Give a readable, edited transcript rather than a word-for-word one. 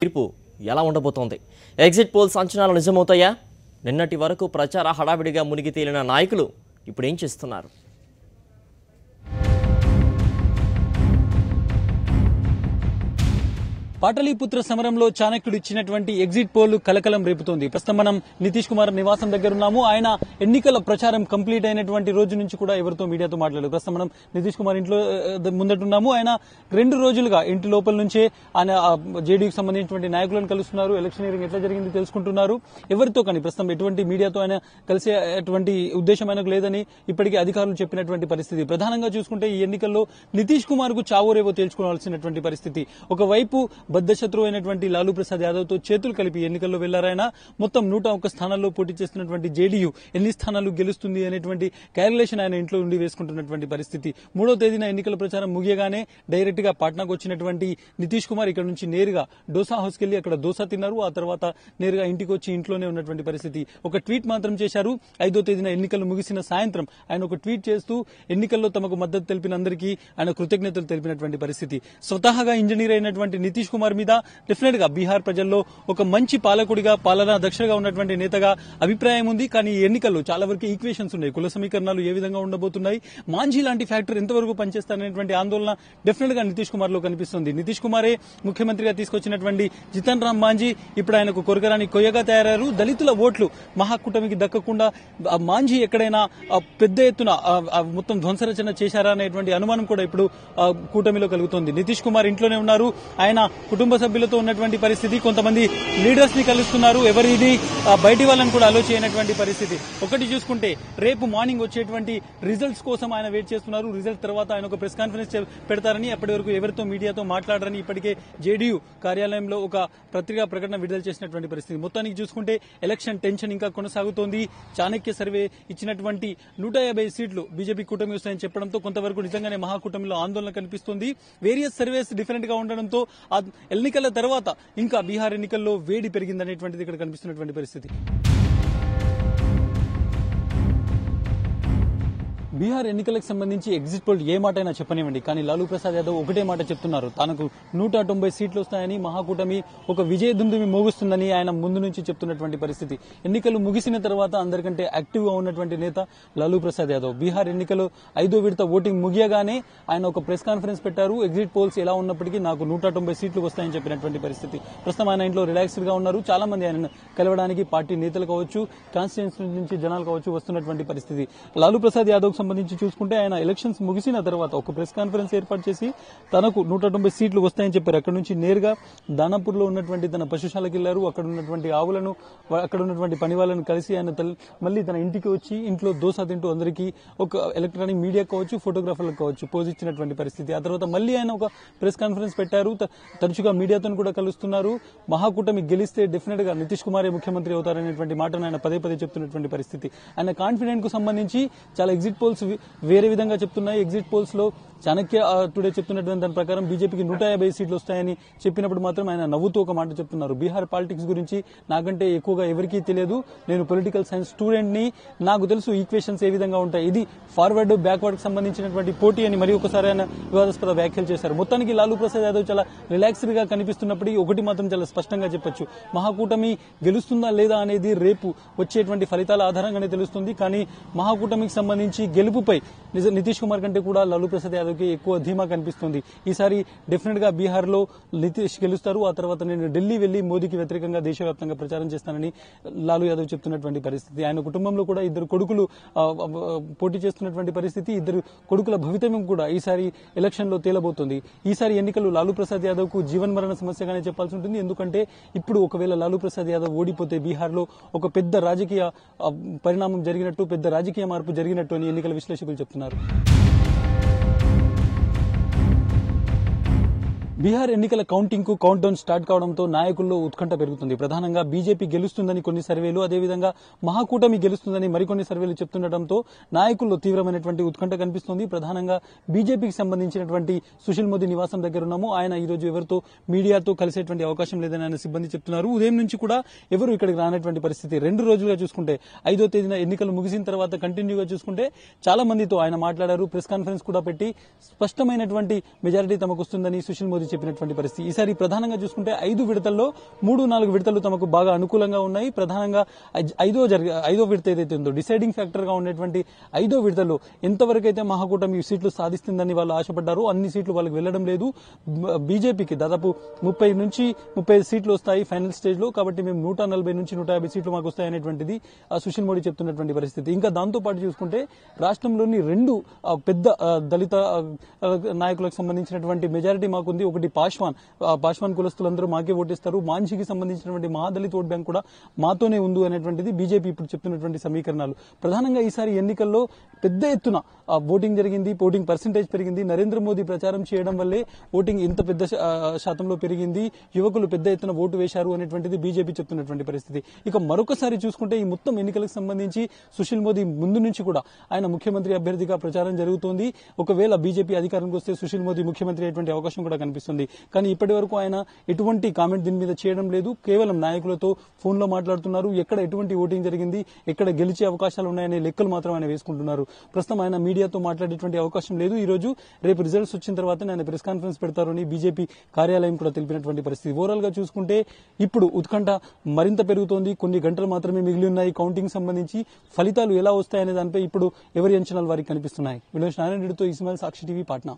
తీర్పు ఎలా ఉండబోతోంది? ఎగ్జిట్ పోల్స్ అంచనాలు నిజమవుతాయా? నిన్నటి వరకు ప్రచార హడావిడిగా మునిగి తేలిన నాయకులు ఇప్పుడు ఏం చేస్తున్నారు? పాటలీపుత్ర సమరంలో చాణక్యుడు ఇచ్చినటువంటి ఎగ్జిట్ పోల్ కలకలం రేపుతోంది. ప్రస్తుతం మనం నితీష్ కుమార్ నివాసం దగ్గర ఉన్నాము. ఆయన ఎన్నికల ప్రచారం కంప్లీట్ అయినటువంటి రోజు నుంచి కూడా ఎవరితో మీడియాతో మాట్లాడలేదు. ప్రస్తుతం మనం నితీష్ కుమార్ ఇంట్లో ముందటున్నాము. ఆయన 2 రోజులుగా ఇంటి లోపల నుంచే ఆయన జేడీయూకి సంబంధించినటువంటి నాయకులను కలుస్తున్నారు. ఎలక్షనీరింగ్ ఎట్లా జరిగింది తెలుసుకుంటున్నారు. ఎవరితో కానీ ప్రస్తుతం ఎటువంటి మీడియాతో ఆయన కలిసేటువంటి ఉద్దేశం ఆయనకు లేదని ఇప్పటికే అధికారులు చెప్పినటువంటి పరిస్థితి. ప్రధానంగా చూసుకుంటే ఈ ఎన్నికల్లో నితీష్ కుమార్ కు చావోరేవో తేల్చుకోవాల్సినటువంటి పరిస్థితి. ఒకవైపు బద్దశత్రువు అయినటువంటి లాలూ ప్రసాద్ యాదవ్ తో చేతులు కలిపి ఎన్నికల్లో వెళ్లారాయన. మొత్తం 101 స్థానాల్లో పోటీ చేస్తున్నటువంటి జేడీయూ ఎన్ని స్థానాలు గెలుస్తుంది అనేటువంటి క్యాలిక్యులేషన్ ఆయన ఇంట్లో ఉండి వేసుకుంటున్నటువంటి పరిస్థితి. 3వ తేదీన ఎన్నికల ప్రచారం ముగియగానే డైరెక్ట్ గా పాట్నాకు వచ్చినటువంటి నితీష్ కుమార్ ఇక్కడ నుంచి నేరుగా డోసా హౌస్ కెళ్లి అక్కడ దోసా తిన్నారు. ఆ తర్వాత నేరుగా ఇంటికి వచ్చి ఇంట్లోనే ఉన్నటువంటి పరిస్థితి. ఒక ట్వీట్ మాత్రం చేశారు. 5వ తేదీన ఎన్నికలు ముగిసిన సాయంత్రం ఆయన ఒక ట్వీట్ చేస్తూ ఎన్నికల్లో తమకు మద్దతు తెలిపిన అందరికీ ఆయన కృతజ్ఞతలు తెలిపినటువంటి పరిస్థితి. స్వతహాగా ఇంజనీర్ అయినటువంటి నితీష్ కుమార్ మీద డెఫినెట్ గా బీహార్ ప్రజల్లో ఒక మంచి పాలకుడిగా, పాలనా దక్షగా ఉన్నటువంటి నేతగా అభిప్రాయం ఉంది. కానీ ఈ ఎన్నికల్లో చాలా వరకు ఈక్వేషన్స్ ఉన్నాయి. కుల సమీకరణాలు ఏ విధంగా ఉండబోతున్నాయి, మాంఝీ లాంటి ఫ్యాక్టర్ ఎంతవరకు పనిచేస్తారనేటువంటి ఆందోళన డెఫినెట్ గా నితీష్ కుమార్ లో కనిపిస్తుంది. నితీష్ కుమారే ముఖ్యమంత్రిగా తీసుకొచ్చినటువంటి జితన్ రామ్ మాంఝీ ఇప్పుడు ఆయనకు కొరకరాని కొయ్యగా తయారయ్యారు. దళితుల ఓట్లు మహాకూటమికి దక్కకుండా మాంఝీ ఎక్కడైనా పెద్ద ఎత్తున మొత్తం ధ్వంసరచన చేశారా అనేటువంటి అనుమానం కూడా ఇప్పుడు కూటమిలో కలుగుతోంది. నితీష్ కుమార్ ఇంట్లోనే ఉన్నారు. ఆయన కుటుంబ సభ్యులతో ఉన్నటువంటి పరిస్థితి. కొంతమంది లీడర్స్ ని కలుస్తున్నారు. ఎవరి ఇది బయటి వాళ్ళని కూడా అలో చేయనటువంటి పరిస్థితి. ఒకటి చూసుకుంటే రేపు మార్నింగ్ వచ్చేటువంటి రిజల్ట్స్ కోసం ఆయన వెయిట్ చేస్తున్నారు. రిజల్ట్ తర్వాత ఆయన ఒక ప్రెస్ కాన్ఫరెన్స్ పెడతారని, అప్పటి వరకు ఎవరితో మీడియాతో మాట్లాడారని ఇప్పటికే జేడీయూ కార్యాలయంలో ఒక పత్రికా ప్రకటన విడుదల చేసినటువంటి పరిస్థితి. మొత్తానికి చూసుకుంటే ఎలక్షన్ టెన్షన్ ఇంకా కొనసాగుతోంది. చాణక్య సర్వే ఇచ్చినటువంటి 150 సీట్లు బీజేపీ కూటమి వస్తాయని చెప్పడంతో కొంతవరకు నిజంగానే మహాకూటమిలో ఆందోళన కనిపిస్తుంది. వేరియస్ సర్వేస్ డిఫరెంట్ గా ఉండడంతో ఎన్నికల తర్వాత ఇంకా బీహార్ ఎన్నికల్లో వేడి పెరిగిందనేటువంటిది ఇక్కడ కనిపిస్తున్నటువంటి పరిస్థితి. బీహార్ ఎన్నికలకు సంబంధించి ఎగ్జిట్ పోల్ ఏ మాట అయినా చెప్పనివ్వండి, కానీ లాలూ ప్రసాద్ యాదవ్ ఒకటే మాట చెప్తున్నారు. తనకు 190 సీట్లు వస్తాయని, మహాకూటమి ఒక విజయ దుందుమి మోగుస్తుందని ఆయన ముందు నుంచి చెప్తున్నటువంటి పరిస్థితి. ఎన్నికలు ముగిసిన తర్వాత అందరికంటే యాక్టివ్ గా ఉన్నటువంటి నేత లాలూ ప్రసాద్ యాదవ్. బీహార్ ఎన్నికలు 5వ విడత ఓటింగ్ ముగియగానే ఆయన ఒక ప్రెస్ కాన్ఫరెన్స్ పెట్టారు. ఎగ్జిట్ పోల్స్ ఎలా ఉన్నప్పటికీ నాకు 190 సీట్లు వస్తాయని చెప్పినటువంటి పరిస్థితి. ప్రస్తుతం ఆయన ఇంట్లో రిలాక్స్డ్ గా ఉన్నారు. చాలా మంది ఆయన కలవడానికి పార్టీ నేతలు కావచ్చు, కాన్స్టిట్యూన్సీ నుంచి జనాలు కావచ్చు వస్తున్నటువంటి పరిస్థితి. లాలూ ప్రసాద్ యాదవ్ సంబంధించి చూసుకుంటే ఆయన ఎలక్షన్స్ ముగిసిన తర్వాత ఒక ప్రెస్ కాన్ఫరెన్స్ ఏర్పాటు చేసి తనకు 190 సీట్లు వస్తాయని చెప్పారు. అక్కడ నుంచి నేరుగా దానాపూర్ లో ఉన్నటువంటి తన పశుశాలకు వెళ్లారు. అక్కడ ఉన్నటువంటి ఆవులను, అక్కడ ఉన్నటువంటి పని వాళ్ళను కలిసి ఆయన మళ్ళీ తన ఇంటికి వచ్చి ఇంట్లో దోస తింటూ అందరికీ ఒక ఎలక్ట్రానిక్ మీడియా కావచ్చు, ఫోటోగ్రాఫర్లకు కావచ్చు పోజ్ ఇచ్చినటువంటి పరిస్థితి. ఆ తర్వాత మళ్ళీ ఆయన ఒక ప్రెస్ కాన్ఫరెన్స్ పెట్టారు. తరచుగా మీడియాతో కూడా కలుస్తున్నారు. మహాకూటమి గెలిస్తే డెఫినెట్ గా నితీష్ కుమారే ముఖ్యమంత్రి అవుతారనేటువంటి మాటను ఆయన పదే పదే చెప్తున్నటువంటి పరిస్థితి. ఆయన కాన్ఫిడెంట్ కు సంబంధించి చాలా ఎగ్జిట్ పోల్స్ వేరే విధంగా చెప్తున్నాయి. ఎగ్జిట్ పోల్స్ లో చాణక్య టుడే చెప్తున్నటువంటి దాని ప్రకారం బీజేపీకి 150 సీట్లు వస్తాయని చెప్పినప్పుడు మాత్రం ఆయన నవ్వుతూ ఒక మాట చెప్తున్నారు. బీహార్ పాలిటిక్స్ గురించి నాకంటే ఎక్కువగా ఎవరికీ తెలియదు. నేను పొలిటికల్ సైన్స్ స్టూడెంట్ ని, నాకు తెలుసు ఈక్వేషన్స్ ఏ విధంగా ఉంటాయి. ఇది ఫార్వర్డ్ బ్యాక్వర్డ్ కి సంబంధించినటువంటి పోటీ అని మరి ఒకసారి ఆయన వివాదాస్పద వ్యాఖ్యలు చేశారు. మొత్తానికి లాలూ ప్రసాద్ యాదవ్ చాలా రిలాక్స్డ్ గా కనిపిస్తున్నప్పటికీ ఒకటి మాత్రం చాలా స్పష్టంగా చెప్పొచ్చు, మహాకూటమి గెలుస్తుందా లేదా అనేది రేపు వచ్చేటువంటి ఫలితాల ఆధారంగానే తెలుస్తుంది. కానీ మహాకూటమికి సంబంధించి గెలుపుపై నితీష్ కుమార్ కంటే కూడా లాలూ ప్రసాద్ యాదవ్ కి ఎక్కువ ధీమా కనిపిస్తుంది. ఈసారి డెఫినెట్ గా బీహార్ లో నితీష్ గెలుస్తారు. ఆ తర్వాత నేను ఢిల్లీ వెళ్లి మోదీకి వ్యతిరేకంగా దేశవ్యాప్తంగా ప్రచారం చేస్తానని లాలూ యాదవ్ చెప్తున్నటువంటి పరిస్థితి. ఆయన కుటుంబంలో కూడా 2 కొడుకులు పోటీ చేస్తున్నటువంటి పరిస్థితి. 2 కొడుకుల భవితవ్యం కూడా ఈసారి ఎలక్షన్ లో తేలబోతుంది. ఈసారి ఎన్నికలు లాలూ ప్రసాద్ యాదవ్ కు జీవన్ మరణ సమస్యగానే చెప్పాల్సి ఉంటుంది. ఎందుకంటే ఇప్పుడు ఒకవేళ లాలూ ప్రసాద్ యాదవ్ ఓడిపోతే బీహార్ లో ఒక పెద్ద రాజకీయ పరిణామం జరిగినట్టు, పెద్ద రాజకీయ మార్పు జరిగినట్టు అని ఎన్నికల విశ్లేషకులు చెప్తున్నారు. బీహార్ ఎన్నికల కౌంటింగ్ కు కౌంట్ డౌన్ స్టార్ట్ కావడంతో నాయకుల్లో ఉత్కంఠ పెరుగుతుంది. ప్రధానంగా బీజేపీ గెలుస్తుందని కొన్ని సర్వేలు, అదేవిధంగా మహాకూటమి గెలుస్తుందని మరికొన్ని సర్వేలు చెప్తుండటంతో నాయకుల్లో తీవ్రమైనటువంటి ఉత్కంఠ కనిపిస్తుంది. ప్రధానంగా బీజేపీకి సంబంధించినటువంటి సుశీల్ మోదీ నివాసం దగ్గర ఉన్నాము. ఆయన ఈ రోజు ఎవరితో మీడియాతో కలిసేటువంటి అవకాశం లేదని ఆయన సిబ్బంది చెప్తున్నారు. ఉదయం నుంచి కూడా ఎవరు ఇక్కడికి రానటువంటి పరిస్థితి. 2 రోజులుగా చూసుకుంటే 5వ తేదీన ఎన్నికలు ముగిసిన తర్వాత కంటిన్యూగా చూసుకుంటే చాలా మందితో ఆయన మాట్లాడారు. ప్రెస్ కాన్ఫరెన్స్ కూడా పెట్టి స్పష్టమైనటువంటి మెజారిటీ తమకు వస్తుందని సుశీల్ మోదీ మోదీ చెప్పినటువంటి పరిస్థితి. ఈసారి ప్రధానంగా చూసుకుంటే 5 విడతల్లో 3-4 విడతలు తమకు బాగా అనుకూలంగా ఉన్నాయి. ప్రధానంగా ఐదో విడత ఏదైతే ఉందో డిసైడింగ్ ఫ్యాక్టర్ గా ఉన్నటువంటి 5వ విడతలో ఎంతవరకు అయితే మహాకూటమి సీట్లు సాధిస్తుందని వాళ్ళు ఆశపడ్డారో అన్ని సీట్లు వాళ్ళకి వెళ్లడం లేదు. బీజేపీకి దాదాపు 30 నుంచి 35 సీట్లు వస్తాయి ఫైనల్ స్టేజ్ లో. కాబట్టి మేము 140 నుంచి 150 సీట్లు మాకు వస్తాయనేటువంటిది సుశీల్ మోడీ చెప్తున్నటువంటి పరిస్థితి. ఇంకా దాంతో పాటు చూసుకుంటే రాష్ట్రంలోని 2 పెద్ద దళిత నాయకులకు సంబంధించినటువంటి మెజారిటీ మాకుంది. ఒకటి పాశ్వాన్ కులస్తులందరూ మాకే ఓటేస్తారు. మాంఝీకి సంబంధించినటువంటి మహాదళిత ఓట్ బ్యాంక్ కూడా మాతోనే ఉంది అనేటువంటిది బీజేపీ ఇప్పుడు చెప్తున్నటువంటి సమీకరణాలు. ప్రధానంగా ఈసారి ఎన్నికల్లో పెద్ద ఎత్తున ఓటింగ్ జరిగింది, ఓటింగ్ పర్సెంటేజ్ పెరిగింది. నరేంద్ర మోదీ ప్రచారం చేయడం వల్లే ఓటింగ్ ఇంత పెద్ద శాతంలో పెరిగింది. యువకులు పెద్ద ఎత్తున ఓటు వేశారు అనేటువంటిది బీజేపీ చెప్తున్నటువంటి పరిస్థితి. ఇక మరొకసారి చూసుకుంటే ఈ మొత్తం ఎన్నికలకు సంబంధించి సుశీల్ మోదీ ముందు నుంచి కూడా ఆయన ముఖ్యమంత్రి అభ్యర్థిగా ప్రచారం జరుగుతోంది. ఒకవేళ బీజేపీ అధికారంలోకి వస్తే సుశీల్ మోదీ ముఖ్యమంత్రి అయ్యేటువంటి అవకాశం కూడా కనిపిస్తుంది. కానీ ఇప్పటి వరకు ఆయన ఎటువంటి కామెంట్ దీని మీద చేయడం లేదు. కేవలం నాయకులతో ఫోన్ లో మాట్లాడుతున్నారు. ఎక్కడ ఎటువంటి ఓటింగ్ జరిగింది, ఎక్కడ గెలిచే అవకాశాలు ఉన్నాయనే లెక్కలు మాత్రం ఆయన వేసుకుంటున్నారు. ప్రస్తుతం ఆయన మీడియాతో మాట్లాడేటువంటి అవకాశం లేదు. ఈ రోజు రేపు రిజల్ట్స్ వచ్చిన తర్వాత ఆయన ప్రెస్ కాన్ఫరెన్స్ పెడతారని బీజేపీ కార్యాలయం కూడా తెలిపినటువంటి పరిస్థితి. ఓవరాల్ గా చూసుకుంటే ఇప్పుడు ఉత్కంఠ మరింత పెరుగుతోంది. కొన్ని గంటలు మాత్రమే మిగిలి ఉన్నాయి కౌంటింగ్ సంబంధించి. ఫలితాలు ఎలా వస్తాయనే దానిపై ఇప్పుడు ఎవరి అంచనాలు వారికి కనిపిస్తున్నాయి. వినోష్ నారాయణ రెడ్డితో ఇస్మాయిల్, సాక్షి టీవీ, పాట్నా.